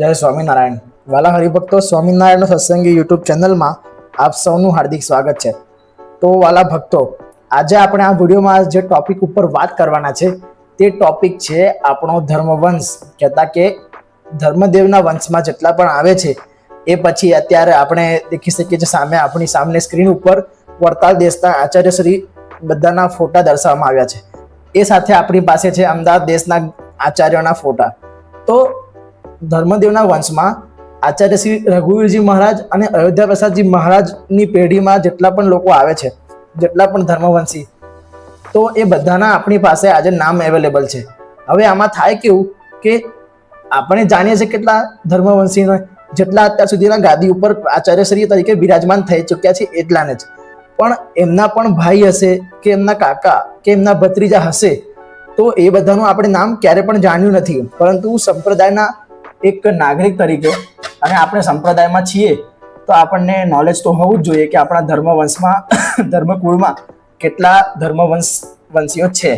જય સ્વામિનારાયણ. વાલા હરિભક્તો, સ્વામિનારાયણ સત્સંગી યુટ્યુબ ચેનલમાં આપ સૌનું હાર્દિક સ્વાગત છે. તો વાલા ભક્તો, આજે આપણે આ વિડીયોમાં જે ટોપિક ઉપર વાત કરવાના છે તે ટોપિક છે આપણો ધર્મવંશ. કહેતા કે ધર્મદેવના વંશમાં જેટલા પણ આવે છે એ પછી અત્યારે આપણે દેખી શકીએ છીએ સામે આપણી સામે સ્ક્રીન ઉપર વડતાલ દેશના આચાર્ય શ્રી બધાના ફોટા દર્શાવવામાં આવ્યા છે. એ સાથે આપણી પાસે છે અમદાવાદ દેશના આચાર્યોના ફોટા. તો ધર્મદેવના વંશમાં આચાર્ય શ્રી રઘુવીરજી મહારાજ અને અયોધ્યા પ્રસાદજી મહારાજની પેઢીમાં જેટલા પણ લોકો આવે છે, જેટલા પણ ધર્મવંશી, તો એ બધાના આપણી પાસે આજે નામ અવેલેબલ છે. હવે આમાં થાય કેવું કે આપણે જાણીએ છીએ કેટલા ધર્મવંશીને જેટલા અત્યાર સુધીના ગાદી ઉપર આચાર્યશ્રી તરીકે બિરાજમાન થઈ ચૂક્યા છે એટલાને જ, પણ એમના પણ ભાઈ હશે કે એમના કાકા કે એમના ભત્રીજા હશે, તો એ બધાનું આપણે નામ ક્યારે પણ જાણ્યું નથી. પરંતુ સંપ્રદાયના એક નાગરિક તરીકે અને આપણે સંપ્રદાયમાં છીએ તો આપણને નોલેજ તો હોવું જ જોઈએ કે આપણા ધર્મવંશમાં ધર્મકુળમાં કેટલા વંશીઓ છે.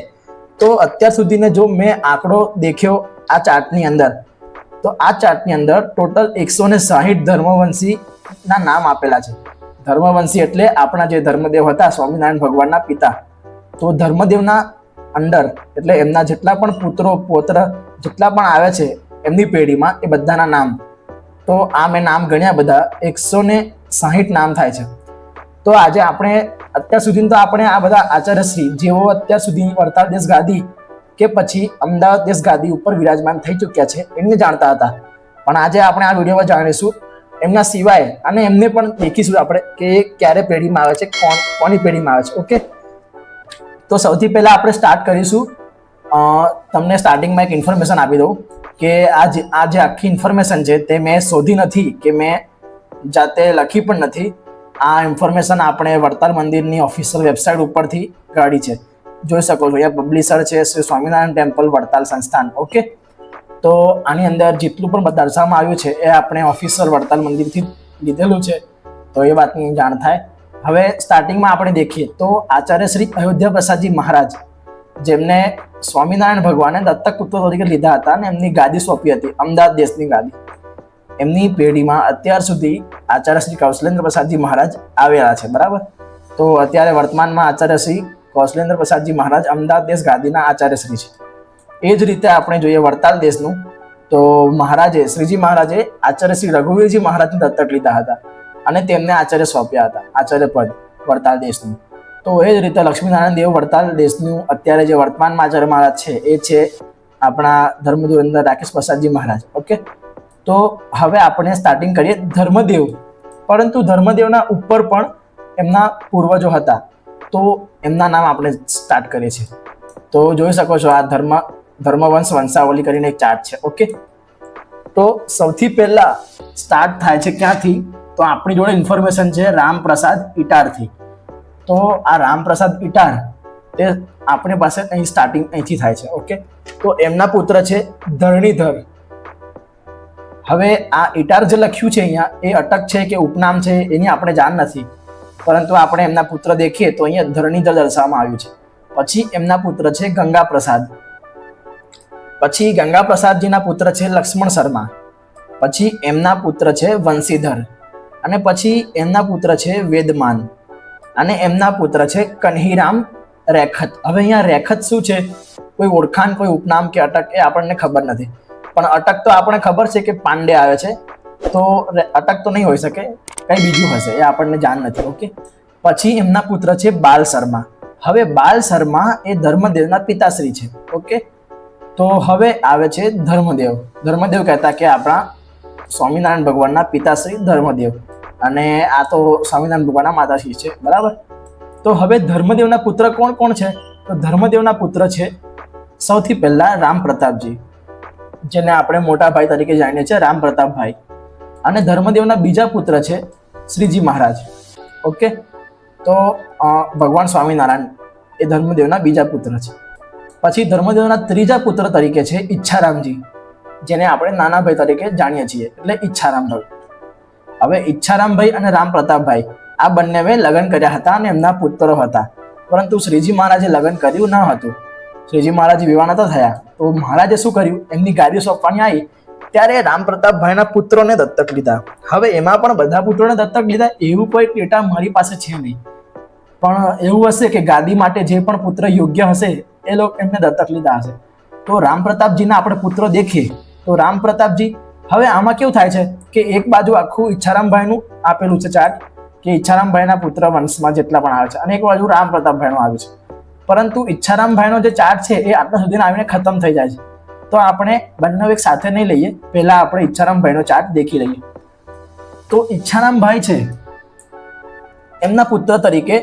તો અત્યાર સુધીને જો મેં આંકડો દેખ્યો આ ચાર્ટની અંદર, તો આ ચાર્ટની અંદર ટોટલ 160 ધર્મવંશીના નામ આપેલા છે. ધર્મવંશી એટલે આપણા જે ધર્મદેવ હતા સ્વામિનારાયણ ભગવાનના પિતા, તો ધર્મદેવના અંડર એટલે એમના જેટલા પણ પુત્રો પૌત્ર જેટલા પણ આવે છે એમની પેઢીમાં, એ બધાના નામ, તો આ મેં નામ ગણ્યા બધા 160 નામ થાય છે. તો આજે આપણે અત્યાર સુધી તો આપણે આ બધા આચાર્યશ્રી જેઓ અત્યાર સુધી વડતાલ દેશ ગાદી કે પછી અમદાવાદ દેશ ગાદી ઉપર વિરાજમાન થઈ ચૂક્યા છે એમને જાણતા હતા, પણ આજે આપણે આ વિડીયોમાં જાણીશું એમના સિવાય અને એમને પણ દેખીશું આપણે કે ક્યારે પેઢીમાં આવે છે, કોની પેઢીમાં આવે છે. ઓકે, તો સૌથી પહેલા આપણે સ્ટાર્ટ કરીશું. તમને સ્ટાર્ટિંગમાં એક ઇન્ફોર્મેશન આપી દઉં કે આ જે આખી ઇન્ફોર્મેશન છે તે મેં શોધી નથી કે મેં જાતે લખી પણ નથી. આ ઇન્ફોર્મેશન આપણે વડતાલ મંદિરની ઓફિશિયલ વેબસાઇટ ઉપરથી કાઢી છે. જોઈ શકો છો, અહીંયા પબ્લિશર છે શ્રી સ્વામિનારાયણ ટેમ્પલ વડતાલ સંસ્થાન. ઓકે, તો આની અંદર જેટલું પણ દર્શાવવામાં આવ્યું છે એ આપણે ઓફિશિયલ વડતાલ મંદિરથી લીધેલું છે, તો એ વાતની જાણ થાય. હવે સ્ટાર્ટિંગમાં આપણે દેખીએ તો આચાર્ય શ્રી અયોધ્યા પ્રસાદજી મહારાજ, જેમને સ્વામિનારાયણ ભગવાને દત્તક પુત્ર તરીકે લીધા હતા અને એમની ગાદી સોંપી હતી, અમદાવાદ દેશની ગાદી, એમની પેઢીમાં અત્યાર સુધી આચાર્ય શ્રી કૌશલેન્દ્ર પ્રસાદજી મહારાજ આવેલા છે. બરાબર, તો અત્યારે વર્તમાનમાં આચાર્ય શ્રી કૌશલેન્દ્ર પ્રસાદજી મહારાજ અમદાવાદ દેશ ગાદીના આચાર્ય શ્રી છે. એ જ રીતે આપણે જોઈએ વડતાલ દેશનું, તો શ્રીજી મહારાજે આચાર્ય શ્રી રઘુવીરજી મહારાજને દત્તક લીધા હતા અને તેમને આચાર્ય સોંપ્યા હતા, આચાર્ય પદ વડતાલ દેશનું. તો એ જ રીતે લક્ષ્મીનારાયણ દેવ વડતાલ દેશનું અત્યારે જે વર્તમાનમાં આચાર્ય મહારાજ છે એ છે આપણા ધર્મદેવ અંદર રાકેશ પ્રસાદજી મહારાજ. ઓકે, તો હવે આપણે સ્ટાર્ટિંગ કરીએ ધર્મદેવ. પરંતુ ધર્મદેવના ઉપર પણ એમના પૂર્વજો હતા, તો એમના નામ આપણે સ્ટાર્ટ કરીએ છીએ. તો જોઈ શકો છો આ ધર્મવંશ વંશાવલી કરીને એક ચાર્ટ છે. ઓકે, તો સૌથી પહેલા સ્ટાર્ટ થાય છે ક્યાંથી, તો આપણી જોડે ઇન્ફોર્મેશન છે રામપ્રસાદ ઇટારથી. તો આ રામપ્રસાદ ઇટાર તે આપણી પાસે અહીં સ્ટાર્ટિંગ અહીંથી થાય છે. ઓકે, તો એમના પુત્ર છે ધરણીધર. હવે આ ઇટાર જે લખ્યું છે અહીંયા એ અટક છે કે ઉપનામ છે એની આપણે જાણ નથી, પરંતુ આપણે એમના પુત્ર દેખીએ તો અહીંયા ધરણીધર દર્શાવવામાં આવ્યું છે. પછી એમના પુત્ર છે ગંગા પ્રસાદ, પછી ગંગા પ્રસાદજીના પુત્ર છે લક્ષ્મણ શર્મા, પછી એમના પુત્ર છે વંશીધર, અને પછી એમના પુત્ર છે વેદમાન, અને એમના પુત્ર છે કન્હીરામ રેખત. હવે અહીંયા રેખત શું છે, કોઈ ઓળખાણ, કોઈ ઉપનામ કે અટક, એ આપણને ખબર નથી, પણ અટક તો આપણે ખબર છે કે પાંડે આવે છે, તો અટક તો નહીં હોઈ શકે, કંઈ બીજું હશે, એ આપણને જાણ નથી. ઓકે, પછી એમના પુત્ર છે બાલ શર્મા. હવે બાલ શર્મા એ ધર્મદેવના પિતાશ્રી છે. ઓકે, તો હવે આવે છે ધર્મદેવ. ધર્મદેવ કહેતા કે આપણા સ્વામિનારાયણ ભગવાનના પિતાશ્રી ધર્મદેવ, અને આ તો સ્વામિનારાયણ ભગવાનના માતાશ્રી છે. બરાબર, તો હવે ધર્મદેવના પુત્ર કોણ કોણ છે, તો ધર્મદેવના પુત્ર છે સૌથી પહેલા રામ પ્રતાપજી, જેને આપણે મોટા ભાઈ તરીકે જાણીએ છીએ, રામ પ્રતાપભાઈ. અને ધર્મદેવના બીજા પુત્ર છે શ્રીજી મહારાજ. ઓકે, તો ભગવાન સ્વામિનારાયણ એ ધર્મદેવના બીજા પુત્ર છે. પછી ધર્મદેવના ત્રીજા પુત્ર તરીકે છે ઈચ્છારામજી, જેને આપણે નાના ભાઈ તરીકે જાણીએ છીએ, એટલે ઈચ્છારામભાઈ. હવે ઈચ્છારામભાઈ અને રામ પ્રતાપભાઈ આ બંનેએ લગ્ન કર્યા હતા અને એમના પુત્રો હતા, પરંતુ શ્રીજી મહારાજે લગ્ન કર્યું ન હતું. શ્રીજી મહારાજ વિવાહ નતા થયા, તો મહારાજે શું કર્યું, એમની ગાદી સોંપવાની આવી ત્યારે રામ પ્રતાપભાઈના પુત્રોને દત્તક લીધા. હવે એમાં પણ બધા પુત્રોને દત્તક લીધા એવું કોઈ ડેટા મારી પાસે છે નહીં, પણ એવું હશે કે ગાદી માટે જે પણ પુત્ર યોગ્ય હશે એ લોકો એમને દત્તક લીધા હશે. તો રામ પ્રતાપજીના આપણે પુત્રો દેખીએ તો રામ પ્રતાપજી, હવે આમાં કેવું થાય છે કે એક બાજુ આખું ઈચ્છારામભાઈનું આપેલું છે ચાર્ટ કે ઈચ્છારામભાઈના પુત્ર વંશમાં જેટલા પણ આવે છે, અને એક બાજુ રામ પ્રતાપભાઈનું આવે છે. પરંતુ ઈચ્છારામભાઈનો જે ચાર્ટ છે એ આટલા સુધી આવીને ખતમ થઈ જાય છે. તો આપણે બંને એક સાથે નહીં લઈએ, પહેલા આપણે ઈચ્છારામભાઈનો ચાર્ટ દેખી લઈએ. તો ઈચ્છારામભાઈ છે એમના પુત્ર તરીકે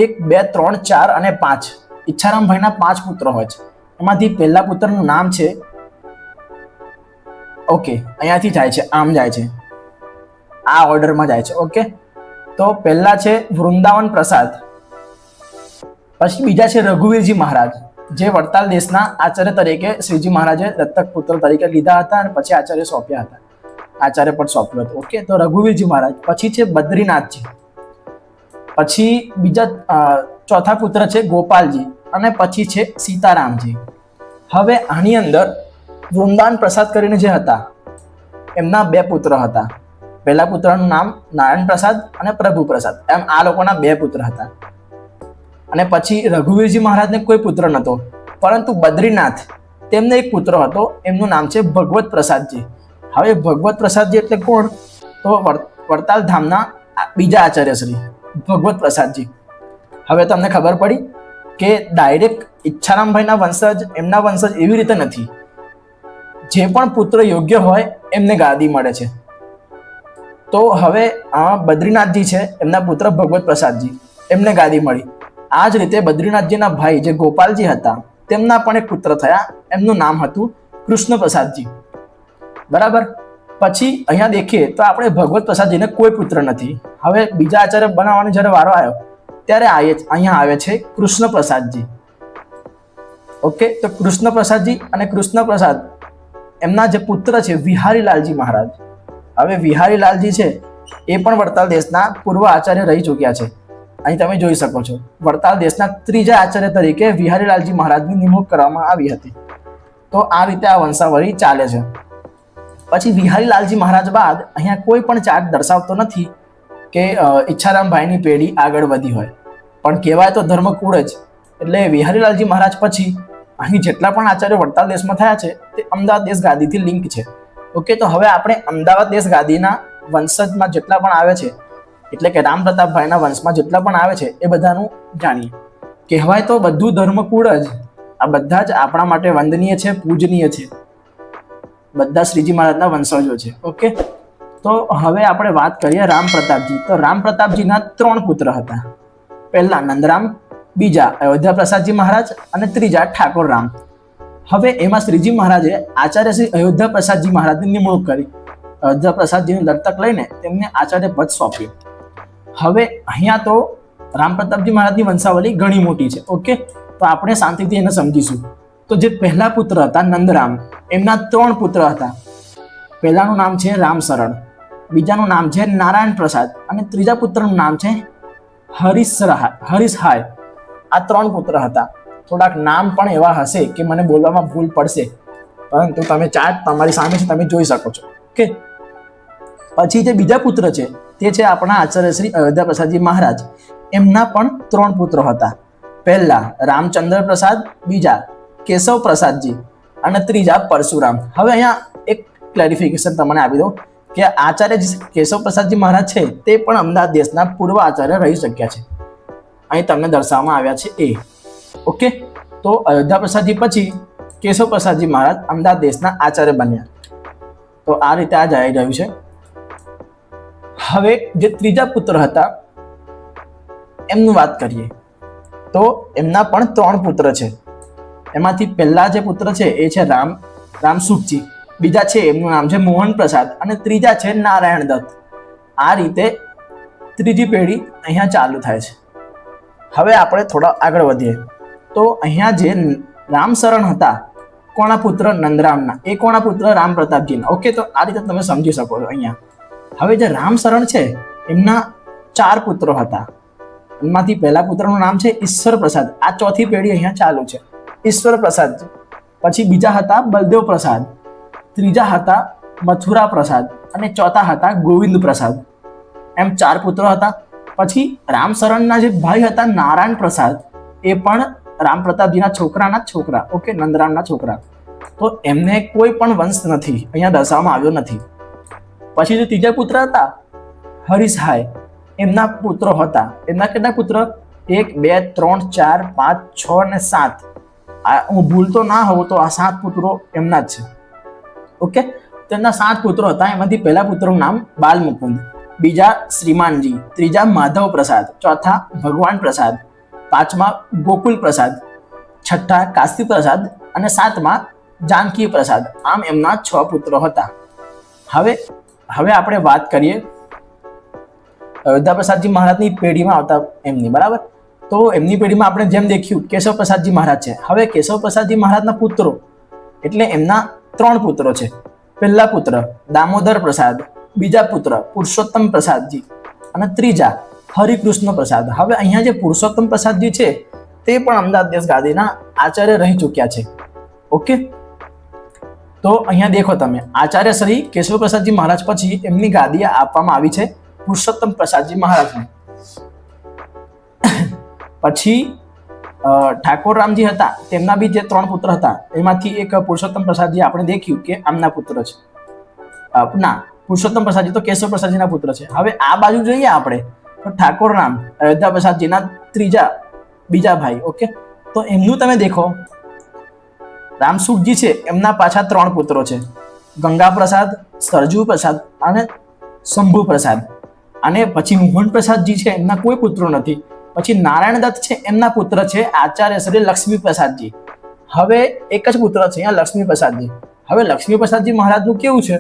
1, 2, 3, 4 અને 5 ઈચ્છારામભાઈના 5 પુત્રો હોય છે. એમાંથી પહેલા પુત્રનું નામ છે, ઓકે અહીંયાથી જાય છે, આમ જાય છે, આ ઓર્ડરમાં જાય છે. ઓકે, તો પહેલા છે વૃંદાવન પ્રસાદ, પછી બીજા છે રઘુવીરજી મહારાજ, જે વડતાલ દેશના આચાર્ય તરીકે શ્રીજી મહારાજે દત્તક પુત્ર તરીકે લીધા હતા અને પછી આચાર્ય સોંપ્યા હતા, આચાર્ય પણ સોંપ્યું હતું. ઓકે, તો રઘુવીરજી મહારાજ. પછી છે બદ્રીનાથજી, પછી બીજા ચોથા પુત્ર છે ગોપાલજી, અને પછી છે સીતારામજી. હવે આની અંદર વૃંદાવન પ્રસાદ કરીને જે હતા એમના 2 પુત્ર હતા. પહેલા પુત્રનું નામ નારાયણ પ્રસાદ અને પ્રભુ પ્રસાદ, એમ આ લોકોના 2 પુત્ર હતા. અને પછી રઘુવીરજી મહારાજને કોઈ પુત્ર નહોતો, પરંતુ બદ્રીનાથ તેમને એક પુત્ર હતો, એમનું નામ છે ભગવત પ્રસાદજી. હવે ભગવત પ્રસાદજી એટલે કોણ? તો વડતાલ ધામના બીજા આચાર્ય શ્રી ભગવત પ્રસાદજી. હવે તમને ખબર પડી કે ડાયરેક્ટ ઈચ્છારામભાઈના વંશજ એમના વંશજ એવી રીતે નથી, જે પણ પુત્ર યોગ્ય હોય એમને ગાદી મળે છે. તો હવે બદ્રીનાથજી છે એમના પુત્ર ભગવત પ્રસાદજી, એમને ગાદી મળી. આ જ રીતે બદ્રીનાથજીના ભાઈ જે ગોપાલજી હતા તેમના પણ એક પુત્ર થયા, એમનું નામ હતું કૃષ્ણ પ્રસાદજી. બરાબર. પછી અહીંયા દેખીએ તો આપણે ભગવત પ્રસાદજીને કોઈ પુત્ર નથી. હવે બીજા આચાર્ય બનાવવાનો જ્યારે વારો આવ્યો ત્યારે અહીંયા આવે છે કૃષ્ણ પ્રસાદજી. ઓકે, તો કૃષ્ણ પ્રસાદજી અને કૃષ્ણ પ્રસાદ એમના જે પુત્ર છે વિહારીલાલજી મહારાજ. હવે વિહારીલાલજી છે એ પણ વડતાલ દેશના પૂર્વ આચાર્ય રહી ચૂક્યા છે. અહીં તમે જોઈ શકો છો, વડતાલ દેશના ત્રીજા આચાર્ય તરીકે વિહારીલાલજી મહારાજની નિમણૂક કરવામાં આવી હતી. તો આ રીતે આ વંશાવળી ચાલે છે. પછી વિહારીલાલજી મહારાજ બાદ અહીંયા કોઈ પણ ચાર્ટ દર્શાવતો નથી કે ઈચ્છારામભાઈની પેઢી આગળ વધી હોય, પણ કહેવાય તો ધર્મકુળ જ. એટલે વિહારીલાલજી મહારાજ પછી અહીં જેટલા પણ આચાર્યો વડતાલ દેશમાં થયા છે તે અમદાવાદ દેશ ગાદીથી લિંક છે. ઓકે, તો હવે આપણે અમદાવાદ દેશ ગાદીના વંશજમાં જેટલા પણ આવે છે, એટલે કે રામ પ્રતાપભાઈના વંશમાં જેટલા પણ આવે છે એ બધાનું જાણીએ. કહેવાય તો બધું ધર્મકુળ જ, આ બધા જ આપણા માટે વંદનીય છે, પૂજનીય છે, બધા શ્રીજી મહારાજના વંશજો છે. ઓકે, તો હવે આપણે વાત કરીએ રામ પ્રતાપજી. તો રામ પ્રતાપજીના 3 પુત્ર હતા. પહેલા નંદરામ, બીજા અયોધ્યા પ્રસાદજી મહારાજ અને ત્રીજા ઠાકોર રામ. હવે એમાં શ્રીજી મહારાજે આચાર્ય શ્રી અયોધ્યા પ્રસાદજી મહારાજની નિમણૂક કરી. અયોધ્યા પ્રસાદજીને દત્તક લઈને તેમને આચાર્ય પદ સોંપ્યું. હવે અહીંયા તો રામ પ્રતાપજી મહારાજની વંશાવલી ઘણી મોટી છે. ઓકે, તો આપણે શાંતિથી એને સમજીશું. તો જે પહેલા પુત્ર હતા નંદરામ, એમના 3 પુત્ર હતા. પહેલાનું નામ છે રામશરણ, બીજાનું નામ છે નારાયણ પ્રસાદ અને ત્રીજા પુત્રનું નામ છે હરીશહાય. આ 3 પુત્ર હતા. થોડાક નામ પણ એવા હશે કે મને બોલવામાં ભૂલ પડશે, પરંતુ તમે ચાર્ટ તમારી સામે છે, તમે જોઈ શકો છો. ઓકે, પછી જે બીજા પુત્ર છે તે છે આપણા આચાર્ય શ્રી અયોધ્યા પ્રસાદજી મહારાજ. એમના પણ 3 પુત્રો હતા. પહેલા રામચંદ્ર પ્રસાદ, બીજા કેશવ પ્રસાદજી અને ત્રીજા પરશુરામ. હવે અહીંયા એક ક્લેરિફિકેશન તમને આપી દઉં કે આચાર્ય કેશવ પ્રસાદજી મહારાજ છે તે પણ અમદાવાદ દેશના પૂર્વ આચાર્ય રહી શક્યા છે. અહીં તમને દર્શાવવામાં આવ્યા છે એ. ઓકે, તો અયોધ્યા પ્રસાદજી પછી કેશવ પ્રસાદજી મહારાજ અમદાવાદ દેશના આચાર્ય બન્યા. તો આ રીતે આ જઈ રહ્યું છે. હવે જે ત્રીજા પુત્ર હતા એમનું વાત કરીએ તો એમના પણ 3 પુત્ર છે. એમાંથી પહેલા જે પુત્ર છે એ છે રામસુખજી, બીજા છે એમનું નામ છે મોહન પ્રસાદ અને ત્રીજા છે નારાયણ દત્ત. આ રીતે ત્રીજી પેઢી અહીંયા ચાલુ થાય છે. હવે આપણે થોડા આગળ વધીએ તો અહીંયા જે રામશરણ હતા, કોના પુત્ર? નંદરામના. એ કોના પુત્ર? રામ પ્રતાપજીના. ઓકે, તો આ રીતે તમે સમજી શકો છો અહીંયા. હવે જે રામશરણ છે એમના 4 પુત્રો હતા. એમાંથી પહેલા પુત્રનું નામ છે ઈશ્વર પ્રસાદ. આ ચોથી પેઢી અહીંયા ચાલુ છે, ઈશ્વર પ્રસાદ. પછી બીજા હતા બલદેવ પ્રસાદ, ત્રીજા હતા મથુરા પ્રસાદ અને ચોથા હતા ગોવિંદ પ્રસાદ. એમ 4 પુત્રો હતા. પછી રામશરણના જે ભાઈ હતા નારાયણ પ્રસાદ, એ પણ રામ પ્રતાપજીના છોકરાના છોકરા. ઓકે, નંદરામના છોકરા. તો એમને કોઈ પણ વંશ નથી, અહીંયા દર્શાવવામાં આવ્યો નથી. પછી જે ત્રીજા પુત્ર હતા હરિસહાય, એમના પુત્રો હતા. એમના કેટલા પુત્ર? 1 2 3 4 5 6 અને 7. હું ભૂલતો ના હોઉં તો આ 7 પુત્રો એમના જ છે. ઓકે, તેમના 7 પુત્રો હતા. એમાંથી પહેલા પુત્રનું નામ બાલમુકુંદ, બીજા શ્રીમાનજી, ત્રીજા માધવ પ્રસાદ, ચોથા ભગવાન પ્રસાદ, પાંચમા ગોકુલ પ્રસાદ, છઠ્ઠા કાશી પ્રસાદ અને સાતમા જાનકી પ્રસાદ. આમ એમના 6 પુત્રો હતા. હવે આપણે વાત કરીએ અયોધ્યા પ્રસાદજી મહારાજની પેઢીમાં આવતા એમની. બરાબર, તો એમની પેઢીમાં આપણે જેમ દેખ્યું કેશવ પ્રસાદજી મહારાજ છે. હવે કેશવ પ્રસાદજી મહારાજના પુત્રો એટલે એમના 3 પુત્રો છે. પહેલા પુત્ર દામોદર પ્રસાદ, બીજા પુત્ર પુરુષોત્તમ પ્રસાદજી અને ત્રીજા હરિકૃષ્ણ પ્રસાદ. હવે અહીંયા જે પુરુષોત્તમ પ્રસાદજી છે તે પણ અમદાવાદ દેશ ગાદીના આચાર્ય રહી ચૂક્યા છે. ઓકે, તો અહીંયા દેખો તમે, આચાર્ય શ્રી કેશવ પ્રસાદજી મહારાજ પછી એમની ગાદી આપવામાં આવી છે પુરુષોત્તમ પ્રસાદજી મહારાજને. પછી ઠાકોર રામજી હતા, તેમના બી જે 3 પુત્ર હતા એમાંથી એક પુરુષોત્તમ પ્રસાદજી આપણે દેખ્યું કે આમના પુત્ર છે. ના, પુરુષોત્તમ પ્રસાદજી તો કેશવ પ્રસાદજીના પુત્ર છે. હવે આ બાજુ જોઈએ આપણે તો ઠાકોર રામ અયોધ્યા પ્રસાદજીના બીજા ભાઈ. ઓકે, તો એમનું તમે દેખો, રામસુખજી છે એમના પાછા 3 પુત્રો છે, ગંગા પ્રસાદ, સરજુ પ્રસાદ અને શંભુ પ્રસાદ. અને પછી મોહન પ્રસાદજી છે એમના કોઈ પુત્રો નથી. પછી નારાયણ દત્ત છે એમના પુત્ર છે આચાર્ય શ્રી લક્ષ્મી પ્રસાદજી. હવે એક જ પુત્ર છે અહીંયા લક્ષ્મી પ્રસાદજી. હવે લક્ષ્મી પ્રસાદજી મહારાજનું કેવું છે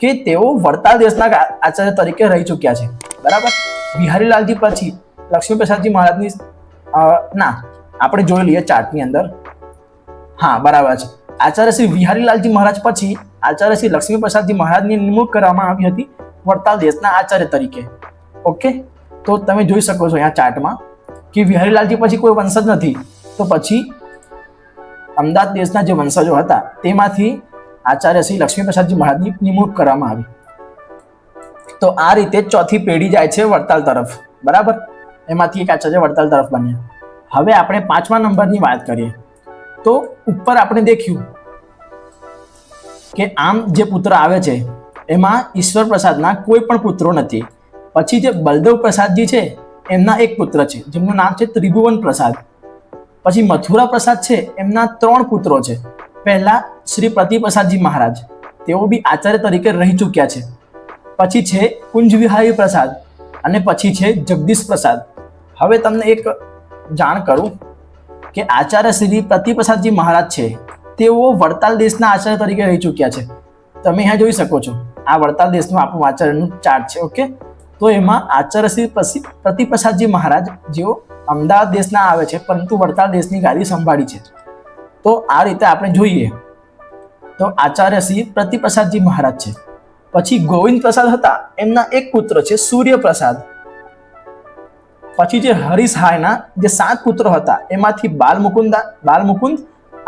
કે તેઓ વડતાલ દેશના આચાર્ય તરીકે રહી ચૂક્યા છે. બરાબર, બિહારીલાલજી પછી લક્ષ્મી પ્રસાદજી મહારાજની ના આપણે જોઈ લઈએ ચાર્ટની અંદર. હા, બરાબર છે. આચાર્ય શ્રી બિહારીલાલજી મહારાજ પછી આચાર્ય શ્રી લક્ષ્મી પ્રસાદજી મહારાજની નિમણૂક કરવામાં આવી હતી વડતાલ દેશના આચાર્ય તરીકે. ઓકે, તો તમે જોઈ શકો છો અહીંયા ચાર્ટમાં કે બિહારીલાલજી પછી કોઈ વંશજ નથી. તો પછી અમદાવાદ દેશના જે વંશજો હતા તેમાંથી આચાર્ય શ્રી લક્ષ્મી પ્રસાદજી મહારાજની નિમણૂક કરવામાં આવી. તો આ રીતે ચોથી પેઢી જાય છે વડતાલ તરફ. બરાબર, એમાંથી એક આચાર્ય વડતાલ તરફ બન્યા. હવે આપણે 5મા નંબરની વાત કરીએ તો ઉપર આપણે દેખ્યું કે આમ જે પુત્ર આવે છે એમાં ઈશ્વર પ્રસાદના કોઈ પણ પુત્રો નથી. પછી જે બલદેવ પ્રસાદજી છે એમના એક પુત્ર છે જેમનું નામ છે ત્રિભુવન પ્રસાદ. પછી મથુરા પ્રસાદ છે એમના 3 પુત્રો છે. પહેલા શ્રી પ્રતિપ્રસાદજી મહારાજ, તેઓ બી આચાર્ય તરીકે રહી ચૂક્યા છે. પછી છે કુંજવિહારી પ્રસાદ અને પછી છે જગદીશ પ્રસાદ. હવે તમને એક જાણ કરું કે આચાર્ય શ્રી પ્રતિપ્રસાદજી મહારાજ છે તેઓ વડતાલ દેશના આચાર્ય તરીકે રહી ચૂક્યા છે. તમે અહીંયા જોઈ શકો છો, આ વડતાલ દેશનું આપણું આચાર્યનું ચાર્ટ છે. ઓકે, તો એમાં આચાર્ય શ્રી પ્રતિપ્રસાદજી મહારાજ જેઓ અમદાવાદ દેશના આવે છે પરંતુ વડતાલ દેશની ગાદી સંભાળી છે. તો આ રીતે આપણે જોઈએ તો આચાર્ય શ્રી પ્રતિપ્રસાદજી મહારાજ છે. પછી ગોવિંદ પ્રસાદ હતા, એમના એક પુત્ર છે સૂર્યપ્રસાદ. પછી જે હરિસહાયના જે 7 પુત્રો હતા એમાંથી બાલમુકુંદ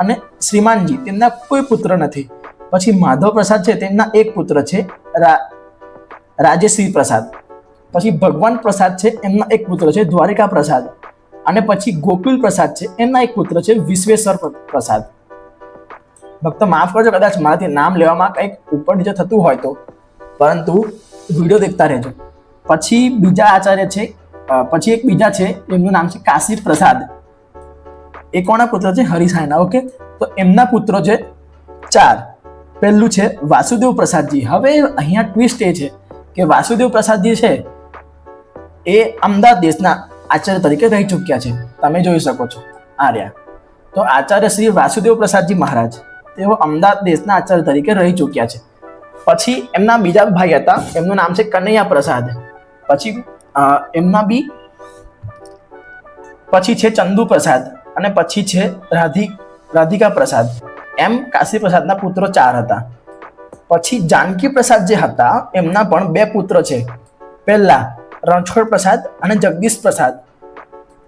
અને શ્રીમાનજી, તેમના કોઈ પુત્ર નથી. પછી માધવ પ્રસાદ છે તેમના એક પુત્ર છે રાજેશ્રી પ્રસાદ. પછી ભગવાન પ્રસાદ છે એમના એક પુત્ર છે દ્વારિકા પ્રસાદ. અને પછી ગોકુલ પ્રસાદ છે એમના એક પુત્ર છે વિશ્વેશ્વર પ્રસાદ. ભક્તો માફ કરજો કદાચ મારાથી નામ લેવામાં કંઈક ઉપર નીચે થતું હોય તો, પરંતુ વિડીયો દેખતા રહેજો. પછી બીજા આચાર્ય છે, પછી એક બીજા છે એમનું નામ છે કાશી પ્રસાદ. એ કોના પુત્ર છે? હરિસાયના. ઓકે, તો એમના પુત્રો છે 4. પહેલું છે વાસુદેવ પ્રસાદજી. હવે અહીંયા ટ્વિસ્ટ એ છે કે વાસુદેવ પ્રસાદજી છે એ અમદાવાદ દેશના આચાર્ય તરીકે રહી ચૂક્યા છે. તમે જોઈ શકો છો આર્યા. તો આચાર્ય શ્રી વાસુદેવ પ્રસાદજી મહારાજ તેઓ અમદાવાદ દેશના આચાર્ય તરીકે રહી ચૂક્યા છે. પછી એમના બીજા ભાઈ હતા, એમનું નામ છે કનૈયા પ્રસાદ. પછી એમના બી પછી છે ચંદુ પ્રસાદ અને પછી છે રાધિકા પ્રસાદ. એમ કાશી પ્રસાદના પુત્રો 4 હતા. પછી જાનકી પ્રસાદ જે હતા એમના પણ 2 પુત્ર છે. પહેલા રણછોડ પ્રસાદ અને જગદીશ પ્રસાદ.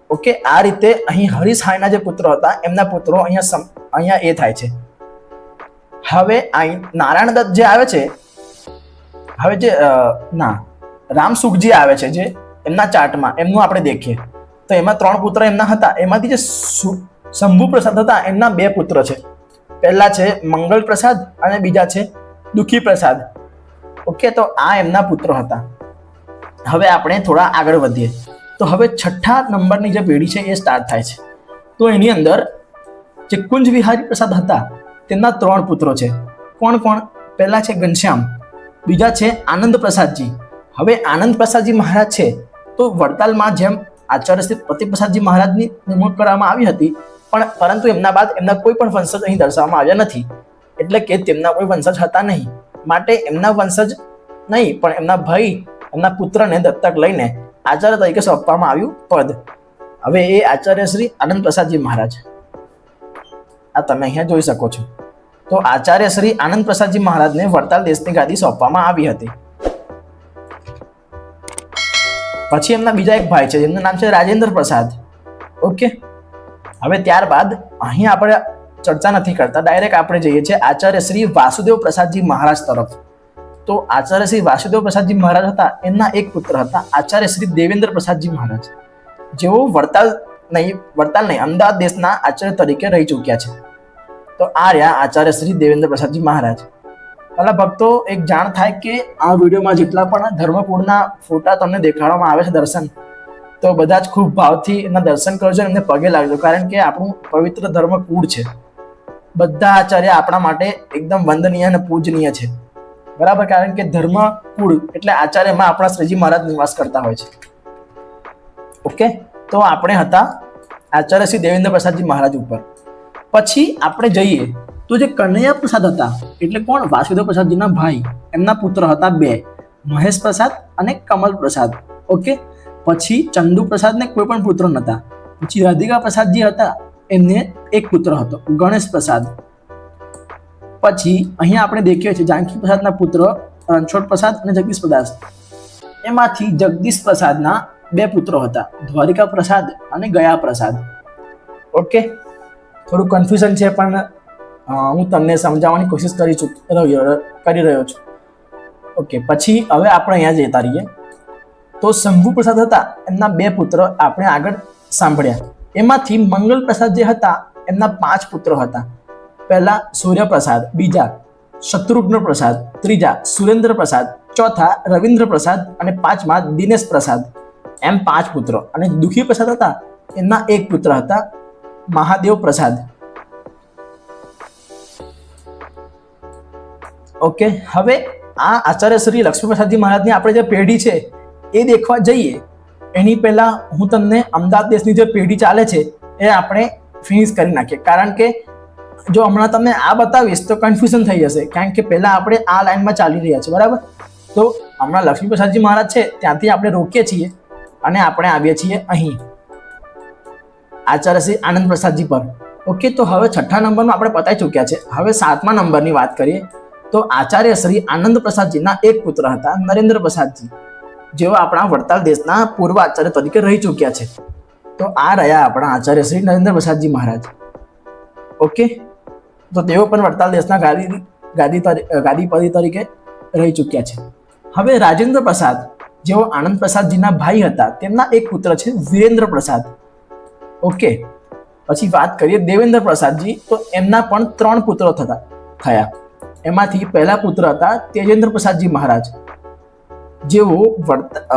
ઓકે, આ રીતે અહીં હરિસહાયના જે પુત્રો હતા એમના પુત્રો અહીંયા એ થાય છે. હવે નારાયણ દત્ત જે આવે છે હવે જે રામસુખજી આવે છે, જે એમના ચાર્ટમાં એમનું આપણે દેખીએ તો એમાં 3 પુત્ર એમના હતા. એમાંથી જે શંભુ પ્રસાદ હતા એમના 2 પુત્ર છે. પહેલા છે મંગળ પ્રસાદ અને બીજા છે દુખી પ્રસાદ. ઓકે, તો આ એમના પુત્રો હતા. હવે આપણે થોડા આગળ વધીએ તો હવે 6થા નંબરની જે પેઢી છે એ સ્ટાર્ટ થાય છે. તો એની અંદર જે કુંજ વિહારી પ્રસાદ હતા તેમના 3 પુત્રો છે. કોણ કોણ? પહેલા છે ઘનશ્યામ, બીજા છે આનંદ પ્રસાદજી. હવે આનંદ પ્રસાદજી મહારાજ છે તો વડતાલમાં જેમ આચાર્ય શ્રી પ્રતિપ્રસાદજી મહારાજની નિમણૂક કરવામાં આવી હતી, પરંતુ એમના બાદ એમના કોઈ પણ વંશજ અહીં દર્શાવવામાં આવ્યા નથી. એટલે કે તેમના કોઈ વંશજ હતા નહીં, માટે એમના વંશજ નહીં પણ એમના ભાઈ, એમના પુત્રને દત્તક લઈને આચાર્ય તરીકે સોંપવામાં આવ્યું પદ. હવે એ આચાર્ય શ્રી આનંદ પ્રસાદજી મહારાજ, આ તમે અહીંયા જોઈ શકો છો. તો આચાર્ય શ્રી આનંદ પ્રસાદજી મહારાજને વડતાલ દેશની ગાદી સોંપવામાં આવી હતી. પછી એમના બીજા એક ભાઈ છે જેમનું નામ છે રાજેન્દ્ર પ્રસાદ. ઓકે, હવે ત્યારબાદ અહીં આપણે ચર્ચા નથી કરતા, ડાયરેક્ટ આપણે જઈએ છીએ આચાર્ય શ્રી વાસુદેવ પ્રસાદજી મહારાજ તરફ. તો આચાર્ય શ્રી વાસુદેવ પ્રસાદજી મહારાજ હતા, એમના એક પુત્ર હતા આચાર્ય શ્રી દેવેન્દ્ર પ્રસાદજી મહારાજ, જેઓ વડતાલ નહીં અમદાવાદ દેશના આચાર્ય તરીકે રહી ચૂક્યા છે. તો આ રહ્યા આચાર્ય શ્રી દેવેન્દ્ર પ્રસાદજી મહારાજ. પહેલા ભક્તો એક જાણ થાય કે આ વિડીયોમાં જેટલા પણ ધર્મકુળના ફોટા તમને દેખાડવામાં આવે છે દર્શન, તો બધા જ ખૂબ ભાવથી એમના દર્શન કરજો, એમને પગે લાગજો, કારણ કે આપણું પવિત્ર ધર્મકુળ છે. બધા આચાર્ય આપણા માટે એકદમ વંદનીય અને પૂજનીય છે, બરાબર? કારણ કે ધર્મકુળ એટલે આચાર્યમાં આપણા શ્રીજી મહારાજ નિવાસ કરતા હોય છે. ઓકે, તો આપણે હતા આચાર્ય શ્રી દેવેન્દ્ર પ્રસાદજી મહારાજ ઉપર. પછી આપણે જઈએ તો જે કનૈયા પ્રસાદ હતા, એટલે કોણ? વાસુદેવ પ્રસાદજીના ભાઈ. એમના પુત્ર હતા 2, મહેશ પ્રસાદ અને કમલ પ્રસાદ. ઓકે, પછી ચંદુ પ્રસાદને કોઈ પણ પુત્ર નહોતા. પછી રાધિકા પ્રસાદજી હતા, એમને એક પુત્ર હતો ગણેશ પ્રસાદ. પછી અહીંયા આપણે દેખીએ છીએ જાનકી પ્રસાદના પુત્ર રણછોડ પ્રસાદ અને જગદીશ પ્રસાદ. એમાંથી જગદીશ પ્રસાદના 2 પુત્રો હતા, દ્વારિકા પ્રસાદ અને ગયા પ્રસાદ. ઓકે, થોડું કન્ફ્યુઝન છે પણ હું તમને સમજાવવાની કોશિશ કરી રહ્યો છું. ઓકે, પછી હવે આપણે અહીંયા જતા રહીએ તો શંભુ પ્રસાદ હતા, એમના 2 પુત્ર આપણે આગળ સાંભળ્યા. એમાંથી મંગલ પ્રસાદ જે હતા એમના 5 પુત્રો હતા. પહેલા સૂર્યપ્રસાદ, બીજા શત્રુઘ્ન પ્રસાદ, ત્રીજા સુરેન્દ્ર પ્રસાદ, ચોથા રવિન્દ્ર પ્રસાદ અને 5મા દિનેશ પ્રસાદ. એમ 5 પુત્રો. અને દુખી પ્રસાદ હતા, એમના 1 પુત્ર હતા મહાદેવ પ્રસાદ. ઓકે, હવે આ આચાર્ય શ્રી લક્ષ્મી પ્રસાદજી મહારાજની આપણે જે પેઢી છે એ દેખવા જઈએ એની પહેલા હું તમને અમદાવાદ દેશની જે પેઢી ચાલે છે એ આપણે ફિનિશ કરી નાખીએ. કારણ કે જો હમણાં તમને આ બતાવીશ તો કન્ફ્યુઝન થઈ જશે, કારણ કે પહેલા આપણે આ લાઈનમાં ચાલી રહ્યા છીએ, બરાબર? તો હમણાં લક્ષ્મી પ્રસાદજી મહારાજ છે ત્યાંથી આપણે રોકીએ છીએ અને આપણે આવીએ છીએ અહીં આચાર્ય શ્રી આનંદ પ્રસાદજી પર. ઓકે, તો હવે 6થા નંબરનું આપણે પતાવી ચૂક્યા છે. હવે 7મા નંબરની વાત કરીએ તો આચાર્ય શ્રી આનંદ પ્રસાદજીના એક પુત્ર હતા નરેન્દ્ર પ્રસાદજી, જેઓ આપણા વડતાલ દેશના પૂર્વ આચાર્ય તરીકે રહી ચૂક્યા છે. તો આ રહ્યા આપણા આચાર્ય શ્રી નરેન્દ્ર પ્રસાદજી મહારાજ. ઓકે, તો તેઓ પણ વડતાલ દેશના ગાદીપતિ તરીકે રહી ચૂક્યા છે. હવે રાજેન્દ્ર પ્રસાદ, જેઓ આનંદ પ્રસાદજીના ભાઈ હતા, તેમના એક પુત્ર છે વિરેન્દ્ર પ્રસાદ. ઓકે, પછી વાત કરીએ દેવેન્દ્ર પ્રસાદજી, તો એમના પણ 3 પુત્રો થયા. એમાંથી પહેલા પુત્ર હતા તેજેન્દ્ર પ્રસાદજી મહારાજ, જેઓ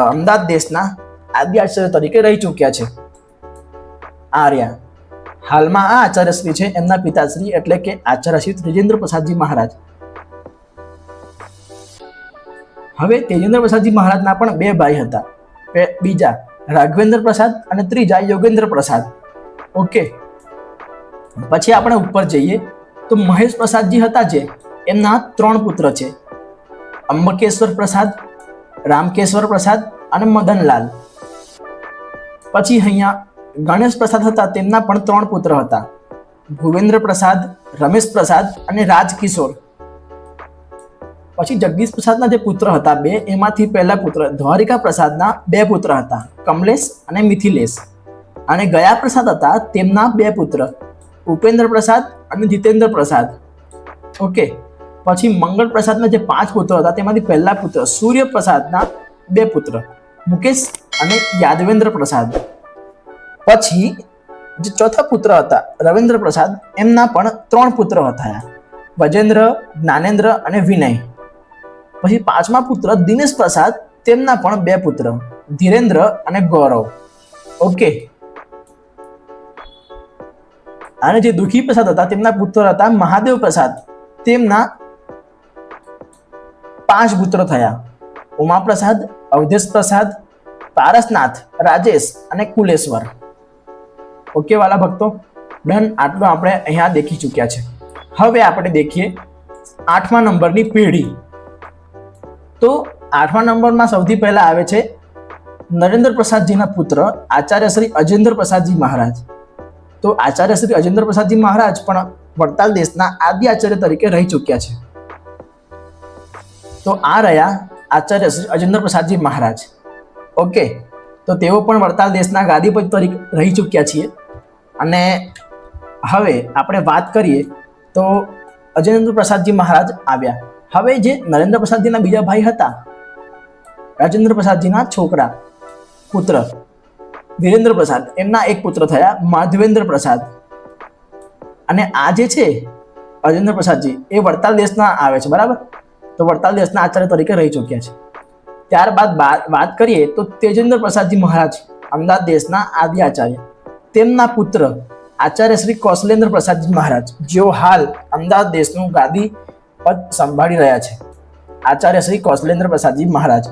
અમદાવાદ દેશના આદિ આચાર્ય તરીકે રહી ચૂક્યા છે. આર્યા હાલમાં આ આચાર્યશ્રી છે એમના પિતાશ્રી એટલે કે આચાર્ય શ્રી તેજેન્દ્ર પ્રસાદજી મહારાજ. હવે તેજેન્દ્ર પ્રસાદજી મહારાજના પણ 2 ભાઈ હતા, બીજા રાઘવેન્દ્ર પ્રસાદ અને ત્રીજા યોગેન્દ્ર પ્રસાદ. ઓકે, પછી આપણે ઉપર જઈએ તો મહેશ પ્રસાદજી હતા, જે એમના 3 પુત્ર છે, અંબકેશ્વર પ્રસાદ, રામકેશ્વર પ્રસાદ અને મદનલાલ. પછી અહીંયા ગણેશ પ્રસાદ હતા, તેમના પણ 3 પુત્ર હતા, ભુવેન્દ્ર પ્રસાદ, રમેશ પ્રસાદ અને રાજકિશોર. પછી જગદીશ પ્રસાદના જે પુત્ર હતા 2, એમાંથી પહેલા પુત્ર દ્વારિકા પ્રસાદના 2 પુત્ર હતા, કમલેશ અને મિથિલેશ. અને ગયા પ્રસાદ હતા, તેમના 2 પુત્ર ઉપેન્દ્ર પ્રસાદ અને જીતેન્દ્ર પ્રસાદ. ઓકે, પછી મંગળ પ્રસાદના જે 5 પુત્રો હતા તેમાંથી પહેલા પુત્ર સૂર્યપ્રસાદના 2 પુત્ર મુકેશ અને યાદવેન્દ્ર પ્રસાદ. પછી જે ચોથા પુત્ર હતા રવિન્દ્ર પ્રસાદ, એમના પણ 3 પુત્ર થયા, વજેન્દ્ર, જ્ઞાનેન્દ્ર અને વિનય. પછી 5મા પુત્ર દિનેશ પ્રસાદ, તેમના પણ 2 પુત્ર, ધીરેન્દ્ર અને ગૌરવ. ઓકે. અને જે દુખી પ્રસાદ હતા તેમના પુત્ર હતા મહાદેવ પ્રસાદ, તેમના 5 પુત્ર થયા, ઉમાપ્રસાદ, અવધેશ પ્રસાદ, પારસનાથ, રાજેશ અને કુલેશ્વર. ઓકે વાલા ભક્તો, ડન. આટલું આપણે અહીંયા દેખી ચૂક્યા છે. હવે આપણે દેખીએ 8મા નંબરની પેઢી. તો 8મા નંબરમાં સૌથી પહેલા આવે છે નરેન્દ્ર પ્રસાદજીના પુત્ર આચાર્ય શ્રી અજેન્દ્ર પ્રસાદજી મહારાજ. તો આચાર્ય શ્રી અજેન્દ્ર પ્રસાદજી મહારાજ પણ વડતાલ દેશના આદિ આચાર્ય તરીકે રહી ચૂક્યા છે. તો આ રહ્યા આચાર્ય શ્રી અજેન્દ્ર પ્રસાદજી મહારાજ. ઓકે. તો તેઓ પણ વડતાલ દેશના ગાદીપતિ તરીકે રહી ચૂક્યા છીએ. અને હવે આપણે વાત કરીએ તો અજેન્દ્ર પ્રસાદજી મહારાજ આવ્યા. હવે જે નરેન્દ્ર પ્રસાદજીના બીજા ભાઈ હતા, રાજેન્દ્ર પ્રસાદજીના છોકરા પુત્ર વિરેન્દ્ર પ્રસાદ, એમના 1 પુત્ર થયા માધવેન્દ્ર પ્રસાદ. અને આ જે છે અજેન્દ્ર પ્રસાદજી એ વડતાલ દેશના આવે છે, બરાબર. તો વડતાલ દેશના આચાર્ય તરીકે રહી ચૂક્યા છે. ત્યારબાદ વાત કરીએ તો તેજેન્દ્ર પ્રસાદજી મહારાજ, અમદાવાદ દેશના આદિ આચાર્ય, તેમના પુત્ર આચાર્ય શ્રી કૌશલેન્દ્ર પ્રસાદજી મહારાજ, જેઓ હાલ અમદાવાદ દેશનું ગાદી પદ સંભાળી રહ્યા છે. આચાર્ય શ્રી કૌશલેન્દ્ર પ્રસાદજી મહારાજ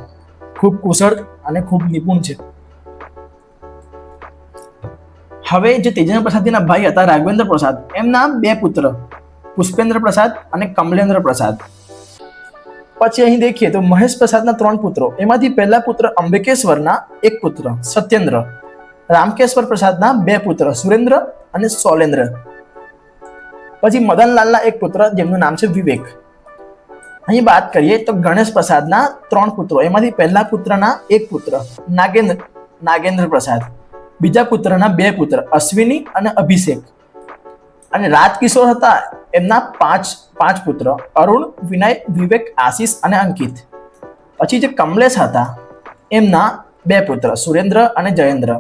ખૂબ કુશળ અને ખૂબ નિપુણ છે. હવે જે તેજેન્દ્ર પ્રસાદજીના ભાઈ હતા રાઘવેન્દ્ર પ્રસાદ, એમના 2 પુત્ર પુષ્પેન્દ્ર પ્રસાદ અને કમલેન્દ્ર પ્રસાદ. પછી અહીં દેખીએ તો મહેશ પ્રસાદના 3 પુત્રો, એમાંથી પહેલા પુત્ર અંબિકેશ્વરના 1 પુત્ર સત્યેન્દ્ર, રામકેશ્વર પ્રસાદના 2 પુત્ર સુરેન્દ્ર અને સોલેન્દ્ર. પછી મદનલાલના 1 પુત્ર જેમનું નામ છે વિવેક. અહીં વાત કરીએ તો ગણેશ પ્રસાદના 3 પુત્રો, એમાંથી પહેલા પુત્રના 1 પુત્ર નાગેન્દ્ર પ્રસાદ, બીજા પુત્રના 2 પુત્ર અશ્વિની અને અભિષેક. અને રાજકિશોર હતા, એમના 5 પુત્ર અરુણ, વિનય, વિવેક, આશીષ અને અંકિત. પછી જે કમલેશ હતા, એમના 2 પુત્ર સુરેન્દ્ર અને જયેન્દ્ર.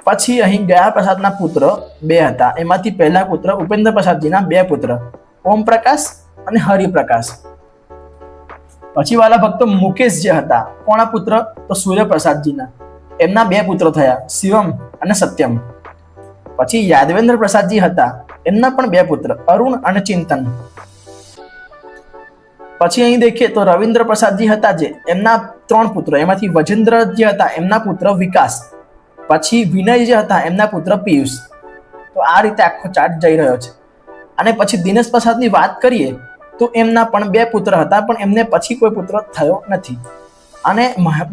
પછી અહીં ગયા પ્રસાદના પુત્ર 2 હતા, એમાંથી પહેલા પુત્ર ઉપેન્દ્ર પ્રસાદજીના 2 પુત્ર ઓમપ્રકાશ અને હરિપ્રકાશ. પછી વાલા ભક્તો મુકેશ જે હતા, કોના પુત્ર? તો સૂર્યપ્રસાદજીના, એમના 2 પુત્ર થયા, શિવમ અને સત્યમ. પછી યાદવેન્દ્ર પ્રસાદજી હતા, એમના પણ 2 પુત્ર અરુણ અને ચિંતન. પછી અહીં દેખીએ તો રવિન્દ્ર પ્રસાદજી હતા, જે એમના 3 પુત્ર, એમાંથી વજેન્દ્ર જે હતા એમના પુત્ર વિકાસ, પછી વિનય જે હતા એમના પુત્ર પિયુષ. તો આ રીતે આખો ચાર્ટ જઈ રહ્યો છે. અને પછી દિનેશ પ્રસાદની વાત કરીએ તો એમના પણ 2 પુત્ર હતા, પણ એમને પછી કોઈ પુત્ર થયો નથી. અને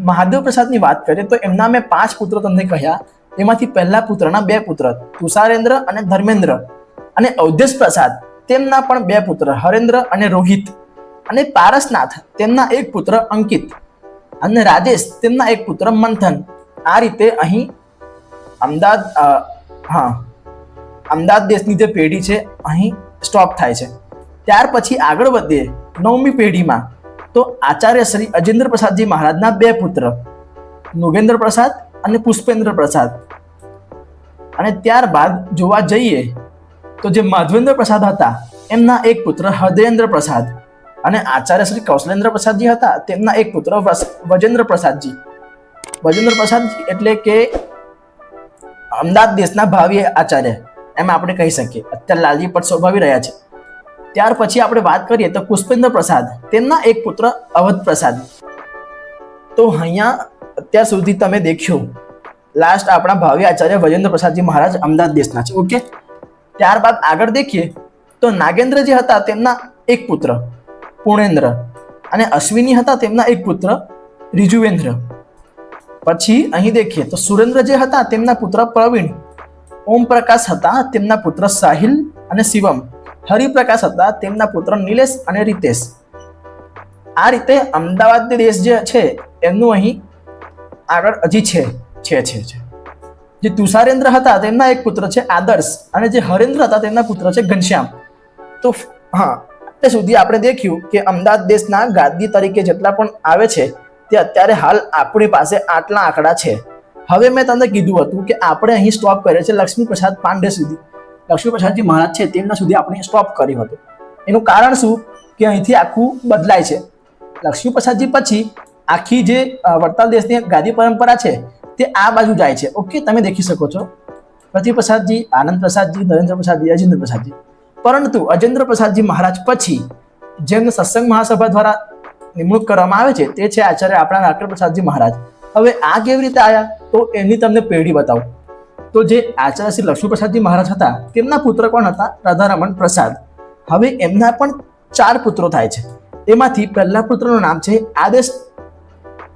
મહાદેવ પ્રસાદની વાત કરીએ તો એમના મેં 5 પુત્રો તમને કહ્યા, એમાંથી પહેલા પુત્રના 2 પુત્ર તુષારેન્દ્ર અને ધર્મેન્દ્ર. અને અવધેશ પ્રસાદ, તેમના પણ 2 પુત્ર હરેન્દ્ર અને રોહિત. અને પારસનાથ, તેમના 1 પુત્ર અંકિત. અને રાજેશ, તેમના 1 પુત્ર મંથન. આ રીતે અહીં અમદાવાદ દેશની જે પેઢી છે અહીં સ્ટોપ થાય છે. ત્યાર પછી આગળ વધીએ 9મી પેઢીમાં, તો આચાર્ય શ્રી અજેન્દ્ર પ્રસાદજી મહારાજના 2 પુત્ર નુગેન્દ્ર પ્રસાદ અને પુષ્પેન્દ્ર પ્રસાદ. અને ત્યારબાદ જોવા જઈએ તો જે માધવેન્દ્ર પ્રસાદ હતા, એમના 1 પુત્ર હૃદયેન્દ્ર પ્રસાદ. અને આચાર્ય શ્રી કૌશલેન્દ્ર પ્રસાદજી હતા, તેમના 1 પુત્ર વજેન્દ્ર પ્રસાદજી. વજેન્દ્ર પ્રસાદજી એટલે કે અમદાવાદ દેશના ભાવિ આચાર્ય એમ આપણે કહી શકીએ. અત્યારે લાલજી પદ શોભાવી રહ્યા છે. ત્યાર પછી આપણે વાત કરીએ તો પુષ્પેન્દ્ર પ્રસાદ, તેમના 1 પુત્ર અવધ પ્રસાદ. તો અહીંયા અત્યાર સુધી તમે દેખ્યું લાસ્ટ આપણા ભાવિ આચાર્ય વજેન્દ્ર પ્રસાદજી મહારાજ અમદાવાદ દેશના છે. ઓકે. ત્યારબાદ આગળ દેખીએ તો નાગેન્દ્ર જે હતા તેમના 1 પુત્ર પૂર્ણેન્દ્ર. અને અશ્વિની હતા, તેમના 1 પુત્ર રિજુવેન્દ્ર. પછી અહીં દેખીએ તો સુરેન્દ્ર જે હતા તેમના પુત્ર પ્રવીણ. ઓમપ્રકાશ હતા, તેમના પુત્ર સાહિલ અને શિવમ. હરિપ્રકાશ હતા, તેમના પુત્ર નિલેશ અને રીતેશ. આ રીતે અમદાવાદ દેશ જે છે એમનું અહીં આગળ હજી છે. જે તુષારેન્દ્ર હતા તેમના 1 પુત્ર છે આદર્શ, અને જે હરેન્દ્ર હતા તેમના પુત્ર છે ઘનશ્યામ. તો તે સુધી આપણે દેખ્યું કે અમદાવાદ દેશના ગાદી તરીકે જેટલા પણ આવે છે તે અત્યારે હાલ આપણી પાસે આટલા આંકડા છે. હવે મેં તમને કીધું હતું કે આપણે અહીં સ્ટોપ કર્યો છે લક્ષ્મીપ્રસાદ પાંડે સુધી. લક્ષ્મીપ્રસાદજી મહારાજ છે તેમના સુધી આપણે સ્ટોપ કર્યું હતું. એનું કારણ શું કે અહીંથી આખું બદલાય છે. લક્ષ્મીપ્રસાદજી પછી આખી જે વડતાલ દેશની ગાદી પરંપરા છે તે આ બાજુ જાય છે. ઓકે, તમે દેખી શકો છો પૃથ્વીપ્રસાદજી, આનંદ પ્રસાદજી, નરેન્દ્ર પ્રસાદજી, અજેન્દ્ર પ્રસાદજી. પરંતુ અજેન્દ્ર પ્રસાદજી મહારાજ પછી જેમને સત્સંગ મહાસભા દ્વારા નિમણૂક કરવામાં આવે છે તે છે આચાર્ય આપણા રાકેશ પ્રસાદજી મહારાજ. હવે આ કેવી રીતે આવ્યા તો એની તમને પેઢી બતાવું. તો જે આચાર્ય શ્રી લક્ષ્મીપ્રસાદજી મહારાજ હતા તેમના પુત્ર કોણ હતા? રાધારમણ પ્રસાદ. હવે એમના પણ 4 પુત્રો થાય છે. એમાંથી પહેલા પુત્રનું નામ છે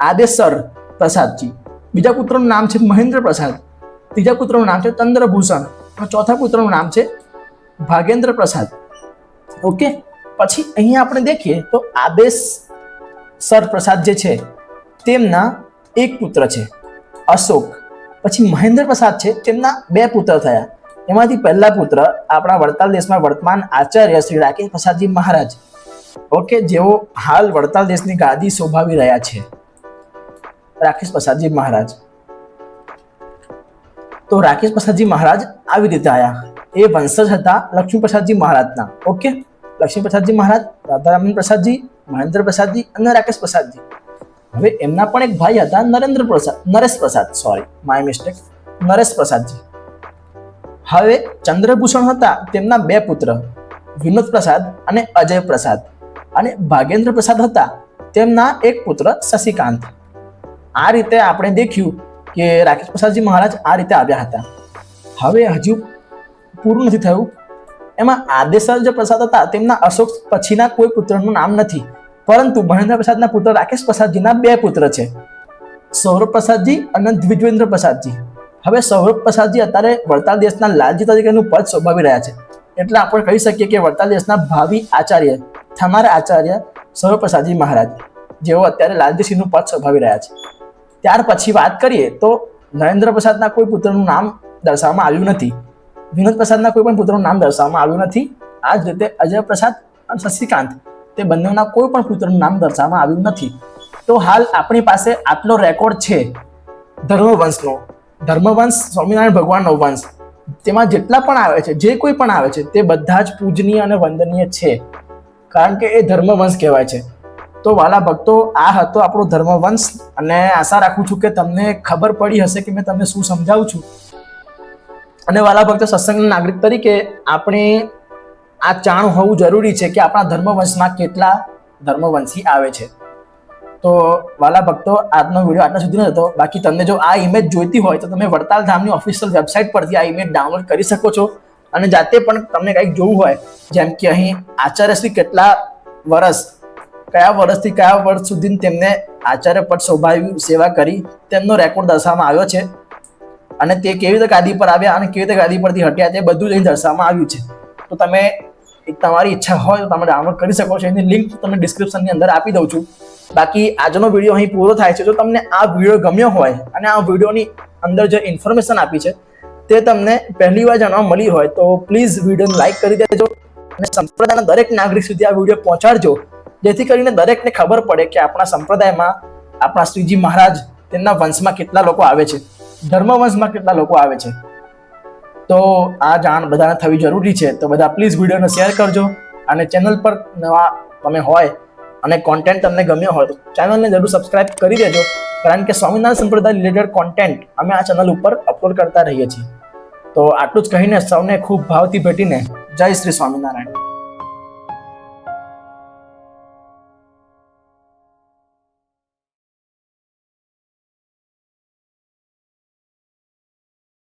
આદેસર પ્રસાદજી, બીજા પુત્રનું નામ છે મહેન્દ્ર પ્રસાદ, ત્રીજા પુત્રનું નામ છે ચંદ્રભૂષણ અને ચોથા પુત્રનું નામ છે ભાગેન્દ્ર પ્રસાદ. ઓકે, પછી અહીંયા આપણે દેખીએ તો આદેસર પ્રસાદ જે છે તેમના એક પુત્ર છે અશોક. પછી મહેન્દ્ર પ્રસાદ છે તેમના 2 પુત્ર થયા. એમાંથી પહેલા પુત્ર આપણા વડતાલ દેશમાં વર્તમાન આચાર્ય શ્રી રાકેશ પ્રસાદજી મહારાજ. ઓકે, જેઓ હાલ વડતાલ દેશની ગાદી શોભાવી રહ્યા છે, રાકેશ પ્રસાદજી મહારાજ. તો રાકેશ પ્રસાદજી મહારાજ આવી રીતે આવ્યા. એ વંશજ હતા લક્ષ્મીપ્રસાદજી મહારાજના. ઓકે, લક્ષ્મીપ્રસાદજી મહારાજ, રાધારમણ પ્રસાદજી, મહેન્દ્ર પ્રસાદજી અને રાકેશ પ્રસાદજી. હવે એમના પણ એક ભાઈ હતા નરેશ પ્રસાદજી. હવે ચંદ્રભૂષણ હતા તેમના 2 પુત્ર વિનોદ પ્રસાદ અને અજય પ્રસાદ. અને ભાગેન્દ્ર પ્રસાદ હતા તેમના એક પુત્ર શશિકાંત. આ રીતે આપણે દેખ્યું કે રાકેશ પ્રસાદજી મહારાજ આ રીતે આવ્યા હતા. હવે હજુ પૂરું નથી થયું. એમાં આદેસર જે પ્રસાદ હતા તેમના અશોક પછીના કોઈ પુત્રનું નામ નથી, પરંતુ મહેન્દ્ર પ્રસાદના પુત્ર રાકેશ પ્રસાદજીના 2 પુત્ર છે, સૌરભ પ્રસાદજી અને દ્વિજેન્દ્ર પ્રસાદજી. હવે સૌરભ પ્રસાદજી અત્યારે વડતાલ દેશના લાલજી તરીકેનું પદ શોભાવી રહ્યા છે. એટલે આપણે કહી શકીએ કે વડતાલ દેશના ભાવિ આચાર્ય, થનારા આચાર્ય સૌરભ પ્રસાદજી મહારાજ, જેઓ અત્યારે લાલજીસિંહનું પદ શોભાવી રહ્યા છે. ત્યાર પછી વાત કરીએ તો નરેન્દ્ર પ્રસાદના કોઈ પુત્રનું નામ દર્શાવવામાં આવ્યું નથી, વિનોદ પ્રસાદના કોઈ પણ પુત્રનું નામ દર્શાવવામાં આવ્યું નથી. આ જ રીતે અજય પ્રસાદ અને શશિકાંત તે બંનેના કોઈ પણ પુત્રનું નામ દર્શાવવામાં આવ્યું નથી. તો હાલ આપણી પાસે આટલો રેકોર્ડ છે ધર્મવંશનો. ધર્મવંશ સ્વામિનારાયણ ભગવાનનો વંશ, તેમાં જેટલા પણ આવે છે, જે કોઈ પણ આવે છે તે બધા જ પૂજનીય અને વંદનીય છે, કારણ કે એ ધર્મવંશ કહેવાય છે. તો વાલા ભક્તો, આ હતો આપણો ધર્મવંશ અને આશા રાખું છું કે તમને ખબર પડી હશે કે મેં તમને શું સમજાવું છું. અને વાલા ભક્તો, સત્સંગના નાગરિક તરીકે આપણે આ જાણ હોવું જરૂરી છે કે આપણા ધર્મવંશમાં કેટલા ધર્મવંશી આવે છે. તો વાલા ભક્તો, આજનો વિડીયો આટલા સુધી હતો. બાકી તમને જો આ ઇમેજ જોઈતી હોય તો તમે વડતાલ ધામની ઓફિશિયલ વેબસાઇટ પરથી આ ઇમેજ ડાઉનલોડ કરી શકો છો. અને જાતે પણ તમને કંઈક જોવું હોય, જેમ કે અહીં આચાર્યશ્રી કેટલા વર્ષ, કયા વર્ષથી કયા વર્ષ સુધી તેમને આચાર્ય પદ શોભાવ્યું, સેવા કરી, તેમનો રેકોર્ડ દર્શાવવામાં આવ્યો છે. અને તે કેવી રીતે ગાદી પર આવ્યા અને કેવી રીતે ગાદી પરથી હટ્યા તે બધું જ અહીં દર્શાવવામાં આવ્યું છે. તો તમે તમારી ઈચ્છા હોય તો તમે ડાઉનલોડ કરી શકો છો. એની લિંક તમને ડિસ્ક્રિપ્શનની અંદર આપી દઉં છું. બાકી આજનો વિડીયો અહીં પૂરો થાય છે. જો તમને આ વિડીયો ગમ્યો હોય અને આ વિડીયોની અંદર જે ઇન્ફોર્મેશન આપી છે તે તમને પહેલી વાર જાણવા મળી હોય તો પ્લીઝ વિડીયોને લાઇક કરી દેજો અને સંપ્રદાયના દરેક નાગરિક સુધી આ વિડીયો પહોંચાડજો, જેથી કરીને દરેકને ખબર પડે કે આપણા સંપ્રદાયમાં આપણા શ્રીજી મહારાજ તેમના વંશમાં કેટલા લોકો આવે છે, ધર્મવંશમાં કેટલા લોકો આવે છે. તો આ જાણ બધાને થવી જરૂરી છે. તો બધા પ્લીઝ વિડીયોને શેર કરજો અને ચેનલ પર નવા તમે હોય અને કોન્ટેન્ટ તમને ગમ્યો હોય તો ચેનલને જરૂર સબસ્ક્રાઇબ કરી દેજો, કારણ કે સ્વામિનારાયણ સંપ્રદાય રિલેટેડ કોન્ટેન્ટ અમે આ ચેનલ ઉપર અપલોડ કરતા રહીએ છીએ. તો આટલું જ કહીને સૌને ખૂબ ભાવથી ભેટીને જય શ્રી સ્વામિનારાયણ.